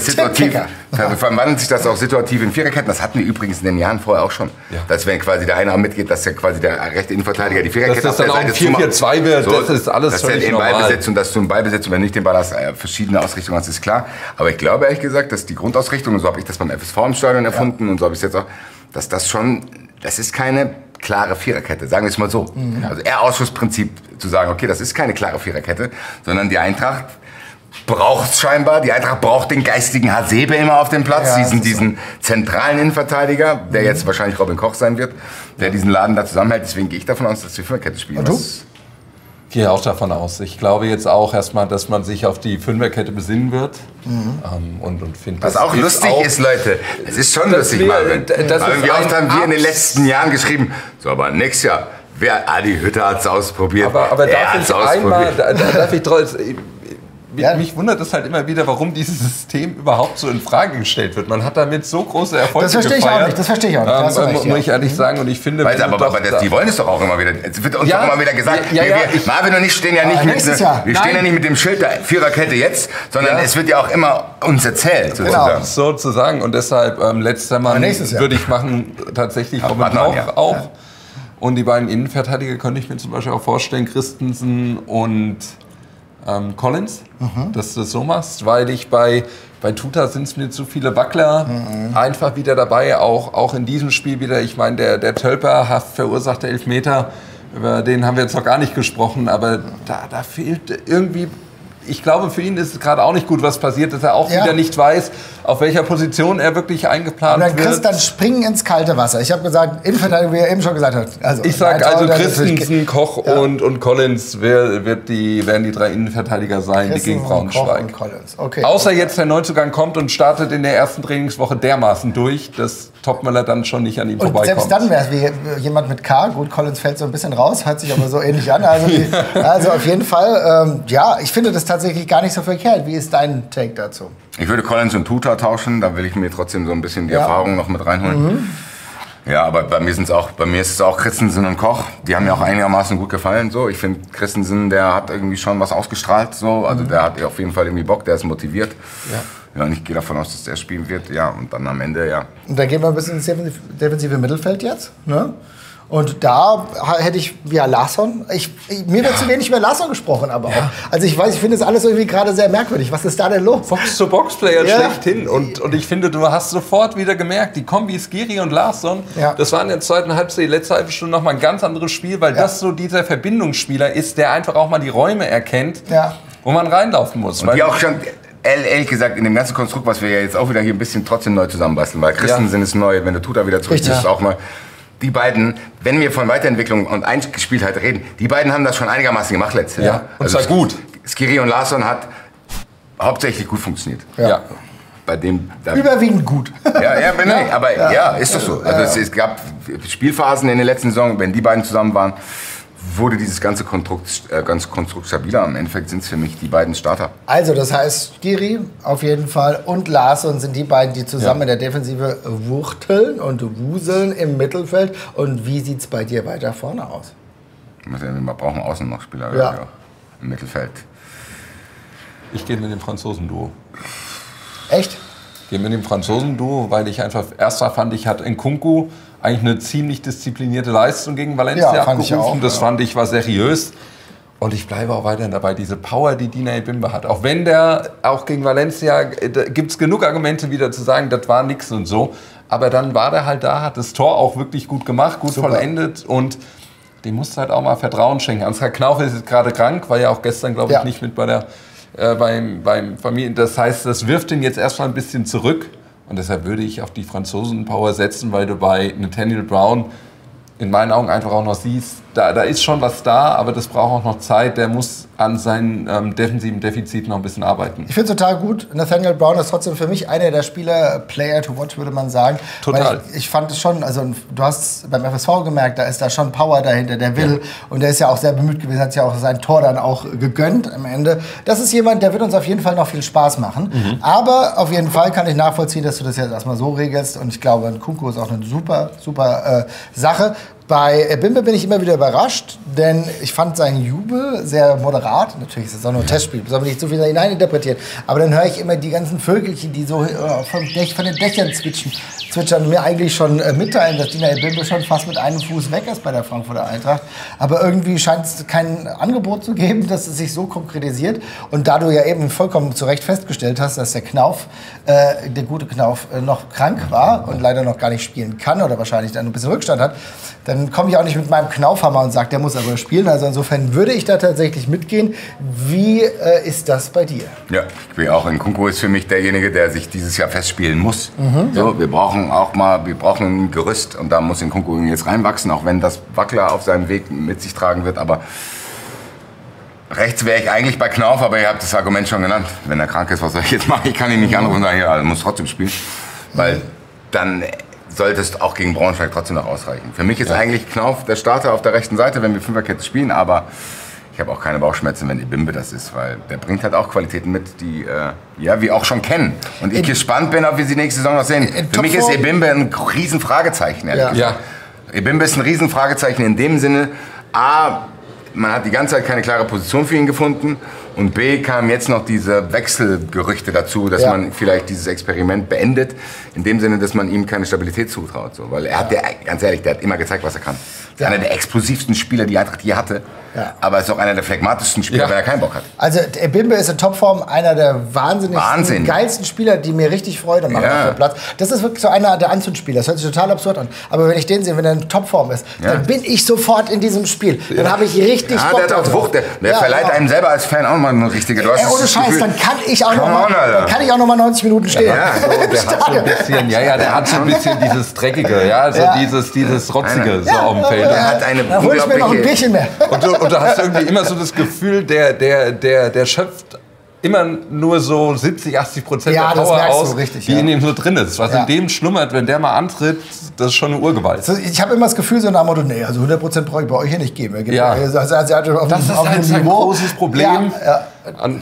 das auch situativ in Viererketten. Das hatten wir übrigens in den Jahren vorher auch schon. Ja. Dass wenn quasi der eine mitgeht, dass ja quasi der rechte Innenverteidiger die Viererkette auf der Seite zumacht. Dass das dann auch 4-4-2 wird, so, das ist alles völlig normal. Dass du im Ballbesitz und wenn du nicht den Ball hast, verschiedene Ausrichtungen hast, ist klar. Aber ich glaube ehrlich gesagt, dass die Grundausrichtung, und so habe ich das beim FSV im Stadion erfunden und so habe ich es jetzt auch, dass das ist keine klare Viererkette, sagen wir es mal so. Mhm. Also eher Ausschussprinzip zu sagen, okay, das ist keine klare Viererkette, sondern die Eintracht braucht scheinbar, die Eintracht braucht den geistigen Hasebe immer auf dem Platz, diesen zentralen Innenverteidiger, der jetzt wahrscheinlich Robin Koch sein wird, der diesen Laden da zusammenhält. Deswegen gehe ich davon aus, dass die Fünferkette spielen. Und du? Ich gehe auch davon aus. Ich glaube jetzt auch erstmal, dass man sich auf die Fünferkette besinnen wird. Und finde, was auch lustig ist, Leute, es ist schon lustig, Marvin. Wie oft haben wir in den letzten Jahren geschrieben, so, aber nächstes Jahr, Adi Hütter hat es ausprobiert. Aber darf ich einmal, mich wundert es halt immer wieder, warum dieses System überhaupt so in Frage gestellt wird. Man hat damit so große Erfolge gefeiert. Das verstehe ich auch nicht. Muss ich ehrlich sagen. Und ich finde, die wollen es doch auch immer wieder. Es wird uns doch immer wieder gesagt, Marvin und ich stehen ja nicht mit dem Schild der Viererkette jetzt, sondern es wird ja auch immer uns erzählt. Genau. Sozusagen. Und deshalb letzter Mann würde ich machen tatsächlich Robin auch. Ja. Und die beiden Innenverteidiger könnte ich mir zum Beispiel auch vorstellen, Christensen und Collins, dass du das so machst, weil ich bei Tuta sind es mir zu viele Wackler einfach wieder dabei, auch in diesem Spiel wieder. Ich meine, der Tölper verursachte Elfmeter, über den haben wir jetzt noch gar nicht gesprochen, aber da fehlt irgendwie. Ich glaube, für ihn ist es gerade auch nicht gut, was passiert, dass er auch wieder nicht weiß, auf welcher Position er wirklich eingeplant wird. Und dann springen ins kalte Wasser. Ich habe gesagt, Innenverteidigung, wie er eben schon gesagt hat. Also, ich sage Christensen, Koch und Collins werden die 3 Innenverteidiger sein, die gegen Braunschweig. Okay. Außer jetzt der Neuzugang kommt und startet in der ersten Trainingswoche dermaßen durch, dass Topmöller dann schon nicht an ihm vorbeikommt. Selbst dann wäre es wie jemand mit K. Gut, Collins fällt so ein bisschen raus, hört sich aber so ähnlich an. Also auf jeden Fall, ich finde das tatsächlich gar nicht so verkehrt. Wie ist dein Take dazu? Ich würde Collins und Tuta tauschen, da will ich mir trotzdem so ein bisschen die Erfahrung noch mit reinholen. Ja, aber bei mir ist es auch Christensen und Koch. Die haben mir auch einigermaßen gut gefallen. So, ich finde Christensen, der hat irgendwie schon was ausgestrahlt. So, also der hat auf jeden Fall irgendwie Bock, der ist motiviert. Ja, und ich gehe davon aus, dass der spielen wird. Ja, und dann am Ende, Und dann gehen wir ein bisschen ins defensive Mittelfeld jetzt. Ne? Und da hätte ich Larsson. Mir wird zu wenig über Larsson gesprochen, aber auch. Also ich finde das alles irgendwie gerade sehr merkwürdig. Was ist da denn los? Box-to-Box-Player schlechthin. Und ich finde, du hast sofort wieder gemerkt, die Kombi Skiri und Larsson, das war in der zweiten Halbzeit, die letzte halbe Stunde nochmal ein ganz anderes Spiel, weil das so dieser Verbindungsspieler ist, der einfach auch mal die Räume erkennt, wo man reinlaufen muss. Und die auch schon, ehrlich gesagt, in dem ganzen Konstrukt, was wir ja jetzt auch wieder hier ein bisschen trotzdem neu zusammenbasteln, weil Christensen ist neu, wenn der Tuta wieder zurück ist, auch mal. Die beiden, wenn wir von Weiterentwicklung und Eingespieltheit reden, die beiden haben das schon einigermaßen gemacht letztes Jahr. Und zwar gut. Skiri und Larsson hat hauptsächlich gut funktioniert. Ja. Bei dem, überwiegend gut. Aber ist doch so. Also es gab Spielphasen in der letzten Saison, wenn die beiden zusammen waren, wurde dieses ganze Konstrukt stabiler. Im Endeffekt sind es für mich die beiden Starter. Also das heißt, Skiri auf jeden Fall und Larsson sind die beiden, die zusammen in der Defensive wuchteln und wuseln im Mittelfeld. Und wie sieht es bei dir weiter vorne aus? Wir brauchen außen noch Spieler im Mittelfeld. Ich gehe mit dem Franzosen-Duo. Echt? Ich gehe mit dem Franzosen-Duo, weil ich einfach, erstmal fand ich, hat Nkunku eigentlich eine ziemlich disziplinierte Leistung gegen Valencia abgerufen. Das fand ich war seriös. Und ich bleibe auch weiterhin dabei, diese Power, die Dina Ebimbe hat. Auch wenn der, auch gegen Valencia, gibt es genug Argumente wieder zu sagen, das war nix und so. Aber dann war der halt da, hat das Tor auch wirklich gut gemacht, gut vollendet. Und dem musst du halt auch mal Vertrauen schenken. Ansgar Knauf ist jetzt gerade krank, war ja auch gestern, glaube ich, nicht mit bei der, beim Familien. Das heißt, das wirft ihn jetzt erstmal ein bisschen zurück. Und deshalb würde ich auf die Franzosen-Power setzen, weil du bei Nathaniel Brown in meinen Augen einfach auch noch siehst, da ist schon was da, aber das braucht auch noch Zeit. Der muss an seinen defensiven Defiziten noch ein bisschen arbeiten. Ich finde es total gut. Nathaniel Brown ist trotzdem für mich einer der Spieler, Player to watch, würde man sagen. Total. Ich fand es schon, also du hast beim FSV gemerkt, da ist da schon Power dahinter, der will. Ja. Und der ist ja auch sehr bemüht gewesen, hat ja auch sein Tor dann auch gegönnt am Ende. Das ist jemand, der wird uns auf jeden Fall noch viel Spaß machen. Mhm. Aber auf jeden Fall kann ich nachvollziehen, dass du das jetzt erstmal so regelst. Und ich glaube, Nkunku ist auch eine super Sache. Bei Bimbe bin ich immer wieder überrascht, denn ich fand seinen Jubel sehr moderat. Natürlich ist es auch nur ein Testspiel, soll man nicht zu viel hineininterpretieren. Aber dann höre ich immer die ganzen Vögelchen, die so von den Dächern zwitschern und mir eigentlich schon mitteilen, dass Dina Ebimbe schon fast mit einem Fuß weg ist bei der Frankfurter Eintracht. Aber irgendwie scheint es kein Angebot zu geben, dass es sich so konkretisiert. Und da du ja eben vollkommen zu Recht festgestellt hast, dass der Knauf, der gute Knauf, noch krank war und leider noch gar nicht spielen kann oder wahrscheinlich dann ein bisschen Rückstand hat, dann komme ich auch nicht mit meinem Knaufhammer und sage, der muss aber spielen. Also insofern würde ich da tatsächlich mitgehen. Wie ist das bei dir? Ja, ich bin auch. Nkunku ist für mich derjenige, der sich dieses Jahr festspielen muss. Mhm. So, wir brauchen ein Gerüst und da muss Nkunku jetzt reinwachsen, auch wenn das Wackler auf seinem Weg mit sich tragen wird. Aber rechts wäre ich eigentlich bei Knauf, aber ihr habt das Argument schon genannt. Wenn er krank ist, was soll ich jetzt machen? Ich kann ihn nicht anrufen und sagen, ja, er muss trotzdem spielen. Weil dann sollte es auch gegen Braunschweig trotzdem noch ausreichen. Für mich ist eigentlich Knauf der Starter auf der rechten Seite, wenn wir Fünferkette spielen, aber ich ich habe auch keine Bauchschmerzen, wenn Ebimbe das ist, weil der bringt halt auch Qualitäten mit, die wir auch schon kennen. Und ich gespannt bin, ob wir sie nächste Saison noch sehen. Für mich ist Ebimbe ein Riesenfragezeichen, ehrlich gesagt. Ebimbe ist ein Riesenfragezeichen in dem Sinne, A, man hat die ganze Zeit keine klare Position für ihn gefunden. Und B, kamen jetzt noch diese Wechselgerüchte dazu, dass man vielleicht dieses Experiment beendet. In dem Sinne, dass man ihm keine Stabilität zutraut. So. Weil er hat, ganz ehrlich, der hat immer gezeigt, was er kann. Er ist einer der explosivsten Spieler, die Eintracht je hatte. Ja. Aber er ist auch einer der phlegmatischsten Spieler, wenn er keinen Bock hat. Also Ebimbe ist in Topform einer der wahnsinnig geilsten Spieler, die mir richtig Freude machen auf dem Platz. Das ist wirklich so einer der Anzugspieler. Das hört sich total absurd an. Aber wenn ich den sehe, wenn er in Topform ist, dann bin ich sofort in diesem Spiel. Dann habe ich richtig Bock der hat auch Wucht. Der verleiht einem selber als Fan auch mal eine richtige... ohne Scheiß, dann kann ich auch noch mal 90 Minuten stehen. Ja, der hat so ein bisschen dieses Dreckige, dieses Rotzige so auf dem Feld. Da hol ich mir noch ein Bierchen mehr. Und du hast irgendwie immer so das Gefühl, der schöpft immer nur so 70-80% der Power aus, die in ihm so drin ist. Was in dem schlummert, wenn der mal antritt, das ist schon eine Urgewalt. So, ich habe immer das Gefühl, so nach dem Motto, nee, also 100% brauche ich bei euch hier nicht geben. Das ist halt ein großes Problem.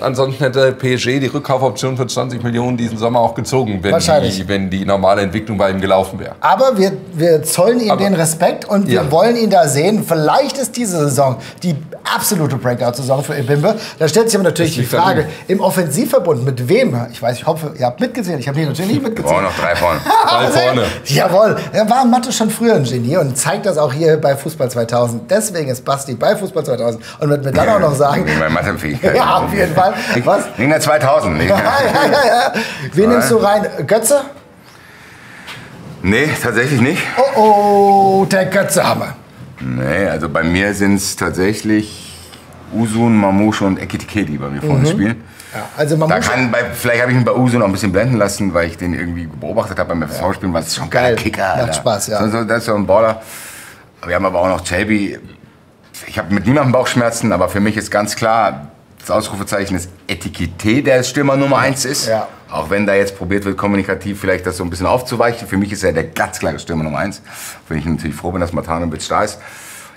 Ansonsten hätte PSG die Rückkaufoption für 20 Millionen diesen Sommer auch gezogen, wenn die normale Entwicklung bei ihm gelaufen wäre. Aber wir zollen ihm den Respekt und wir wollen ihn da sehen. Vielleicht ist diese Saison die absolute Breakout-Saison für Ebimbe. Da stellt sich aber natürlich die Frage, im Offensivverbund, mit wem? Ich hoffe, ihr habt mitgezählt. Ich habe natürlich nicht mitgezählt. Wir brauchen noch 3 vorne. 3 vorne. Jawohl. Er war in Mathe schon früher ein Genie und zeigt das auch hier bei Fußball 2000. Deswegen ist Basti bei Fußball 2000 und wird mir dann auch noch sagen... Meine Mathefähigkeit. Ja, auf jeden Fall. Was? Wegen der 2000. Wen nimmst du rein? Götze? Nee, tatsächlich nicht. Oh, der Götze-Hammer. Nee, also bei mir sind es tatsächlich Uzun, Mamouche und Ekitike, die bei mir vorne spielen. Ja, also vielleicht habe ich ihn bei Uzun noch ein bisschen blenden lassen, weil ich den irgendwie beobachtet habe beim FSV-Spielen, war es schon geil. Kicker. Macht Spaß, ja. Das ist so ein Baller. Wir haben aber auch noch Chelby. Ich habe mit niemandem Bauchschmerzen, aber für mich ist ganz klar, das Ausrufezeichen ist Etikette, der Stürmer Nummer 1 ist. Ja. Auch wenn da jetzt probiert wird, kommunikativ vielleicht das so ein bisschen aufzuweichen. Für mich ist er der ganz klare Stürmer Nummer 1. Wenn ich natürlich froh bin, dass Matanovic da ist.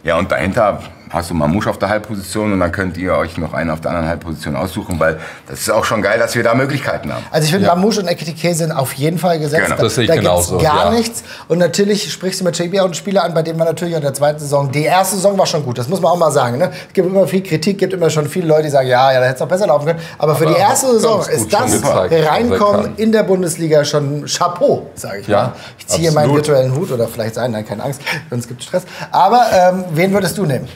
Ja, und dahinter hast du Mamouche auf der Halbposition und dann könnt ihr euch noch einen auf der anderen Halbposition aussuchen, weil das ist auch schon geil, dass wir da Möglichkeiten haben. Also ich finde, Mamouche und Ekitike sind auf jeden Fall gesetzt. Genau. Das sehe ich genauso. Da gibt's gar nichts. Und natürlich sprichst du mit JB auch einen Spieler an, bei dem man natürlich in der zweiten Saison, die erste Saison war schon gut, das muss man auch mal sagen. Ne? Es gibt immer viel Kritik, gibt immer schon viele Leute, die sagen, da hätte es noch besser laufen können. Aber für die erste Saison ist das Reinkommen in der Bundesliga schon Chapeau, sage ich mal. Ich ziehe meinen virtuellen Hut oder vielleicht nein, keine Angst, sonst gibt es Stress. Aber wen würdest du nehmen?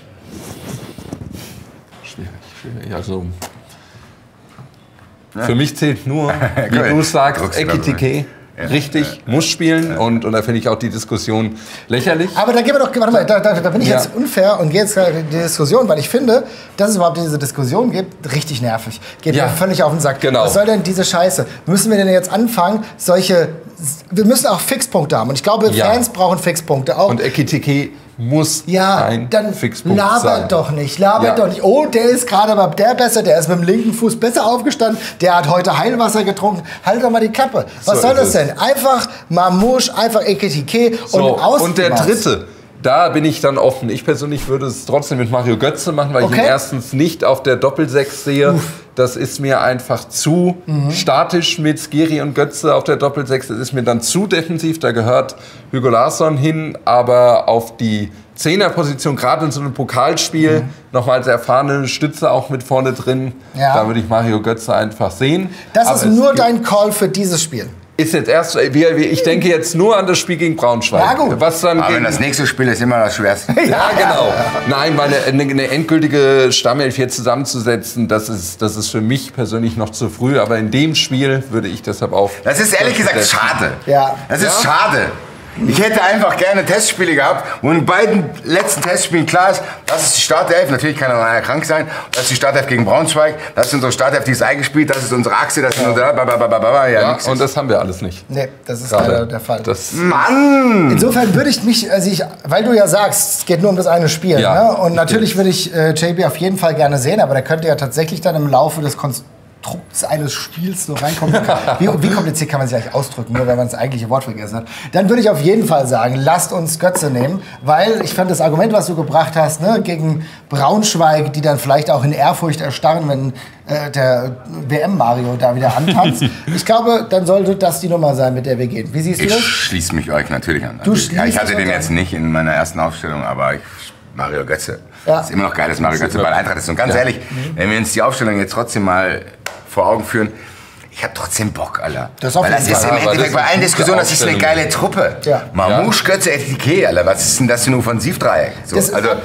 Schwierig. Also für mich zählt nur, wie du sagst, Ekitike. Richtig, muss spielen und da finde ich auch die Diskussion lächerlich. Aber da gehen wir doch, warte mal, da bin ich jetzt unfair und gehe jetzt die Diskussion, weil ich finde, dass es überhaupt diese Diskussion gibt, richtig nervig. Geht mir völlig auf den Sack. Genau. Was soll denn diese Scheiße? Müssen wir denn jetzt anfangen, wir müssen auch Fixpunkte haben und ich glaube, Fans brauchen Fixpunkte auch. Und Ekitike muss ein Fixpunkt sein. Labert doch nicht. Oh, der ist gerade aber der besser, der ist mit dem linken Fuß besser aufgestanden, der hat heute Heilwasser getrunken. Halt doch mal die Klappe. Was soll das denn? Einfach Mamouche, einfach Ekitike und aus. Und der dritte. Da bin ich dann offen. Ich persönlich würde es trotzdem mit Mario Götze machen, weil ich ihn erstens nicht auf der Doppel-6 sehe. Das ist mir einfach zu statisch mit Skiri und Götze auf der Doppel-6. Das ist mir dann zu defensiv. Da gehört Hugo Larsson hin. Aber auf die Zehnerposition, gerade in so einem Pokalspiel, nochmal als erfahrene Stütze auch mit vorne drin. Ja. Da würde ich Mario Götze einfach sehen. Das ist nur dein Call für dieses Spiel. Ist jetzt erst, ich denke jetzt nur an das Spiel gegen Braunschweig. Ja, gut. Was dann aber das nächste Spiel ist immer das Schwerste. Ja, genau. Nein, weil eine endgültige Stammelf hier zusammenzusetzen, das ist für mich persönlich noch zu früh. Aber in dem Spiel würde ich deshalb auch... Das ist ehrlich gesagt schade. Ja. Das ist schade. Ich hätte einfach gerne Testspiele gehabt, wo in beiden letzten Testspielen klar ist, das ist die Startelf, natürlich kann er krank sein, das ist die Startelf gegen Braunschweig, das ist unsere Startelf, die ist eingespielt, das ist unsere Achse, das ist unser und das haben wir alles nicht. Nee, das ist leider der Fall. Mann! Insofern würde ich mich, weil du ja sagst, es geht nur um das eine Spiel, ne? Und natürlich würde ich JB auf jeden Fall gerne sehen, aber der könnte ja tatsächlich dann im Laufe des Konstrukts eines Spiels so reinkommt. Wie kompliziert kann man sich eigentlich ausdrücken, nur wenn man das eigentliche Wort vergessen hat. Dann würde ich auf jeden Fall sagen, lasst uns Götze nehmen, weil ich fand das Argument, was du gebracht hast, ne, gegen Braunschweig, die dann vielleicht auch in Ehrfurcht erstarren, wenn der WM-Mario da wieder antanzt. Ich glaube, dann sollte das die Nummer sein, mit der wir gehen. Wie siehst du das? Ich schließe mich euch natürlich an. Ich hatte den jetzt nicht in meiner ersten Aufstellung, aber Mario Götze. Ja. Das ist immer noch geiles Mario Götze bei Eintracht ist. Und ganz ehrlich, wenn wir uns die Aufstellung jetzt trotzdem mal vor Augen führen, ich habe trotzdem Bock, Alter. Weil das ist im Endeffekt bei allen Diskussionen, das ist eine geile Truppe. Ja. Mamouche, Götze, Etike, Alter. Was ist denn das für ein Offensivdreieck? So,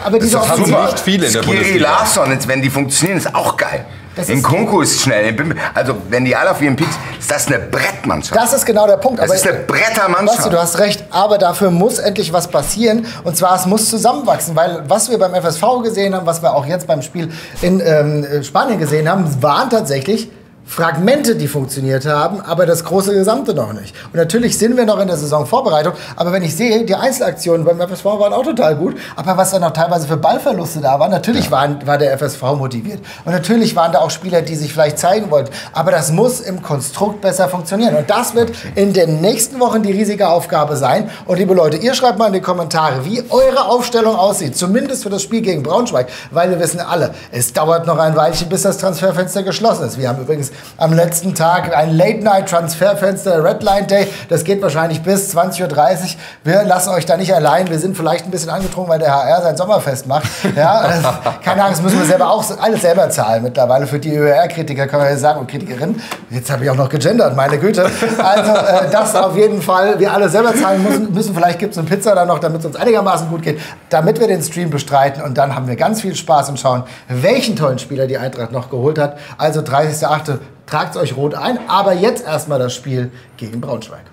aber die doch haben super. Nicht viele in der Skiri, Bundesliga. Larsson, wenn die funktionieren, ist auch geil. Nkunku ist schnell. Also, wenn die alle auf ihren Peaks, ist das eine Brettmannschaft. Das ist genau der Punkt. Das ist eine Brettermannschaft. Basti, du hast recht, aber dafür muss endlich was passieren. Und zwar, es muss zusammenwachsen. Weil was wir beim FSV gesehen haben, was wir auch jetzt beim Spiel in Spanien gesehen haben, waren tatsächlich Fragmente, die funktioniert haben, aber das große Gesamte noch nicht. Und natürlich sind wir noch in der Saisonvorbereitung, aber wenn ich sehe, die Einzelaktionen beim FSV waren auch total gut, aber was dann noch teilweise für Ballverluste da waren, natürlich war der FSV motiviert. Und natürlich waren da auch Spieler, die sich vielleicht zeigen wollten. Aber das muss im Konstrukt besser funktionieren. Und das wird in den nächsten Wochen die riesige Aufgabe sein. Und liebe Leute, ihr schreibt mal in die Kommentare, wie eure Aufstellung aussieht, zumindest für das Spiel gegen Braunschweig, weil wir wissen alle, es dauert noch ein Weilchen, bis das Transferfenster geschlossen ist. Wir haben übrigens am letzten Tag ein Late-Night-Transferfenster, Red Line Day. Das geht wahrscheinlich bis 20:30 Uhr. Wir lassen euch da nicht allein. Wir sind vielleicht ein bisschen angetrunken, weil der HR sein Sommerfest macht. Ja, keine Angst, müssen wir selber auch alles selber zahlen mittlerweile. Für die ÖR-Kritiker können wir jetzt sagen, und Kritikerinnen, jetzt habe ich auch noch gegendert, meine Güte. Also das auf jeden Fall, wir alle selber zahlen müssen. Vielleicht gibt es eine Pizza da noch, damit es uns einigermaßen gut geht, damit wir den Stream bestreiten. Und dann haben wir ganz viel Spaß und schauen, welchen tollen Spieler die Eintracht noch geholt hat. Also 30.08. Tragt euch rot ein, aber jetzt erstmal das Spiel gegen Braunschweig.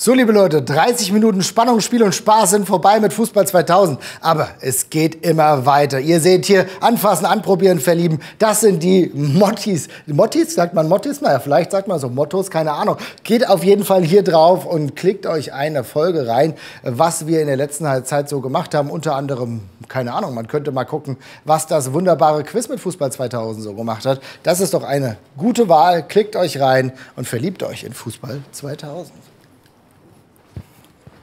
So, liebe Leute, 30 Minuten Spannung, Spiel und Spaß sind vorbei mit Fußball 2000. Aber es geht immer weiter. Ihr seht hier, anfassen, anprobieren, verlieben. Das sind die Mottis. Mottis? Sagt man Mottis? Naja, vielleicht sagt man so Mottos, keine Ahnung. Geht auf jeden Fall hier drauf und klickt euch eine Folge rein, was wir in der letzten Zeit so gemacht haben. Unter anderem, keine Ahnung, man könnte mal gucken, was das wunderbare Quiz mit Fußball 2000 so gemacht hat. Das ist doch eine gute Wahl. Klickt euch rein und verliebt euch in Fußball 2000.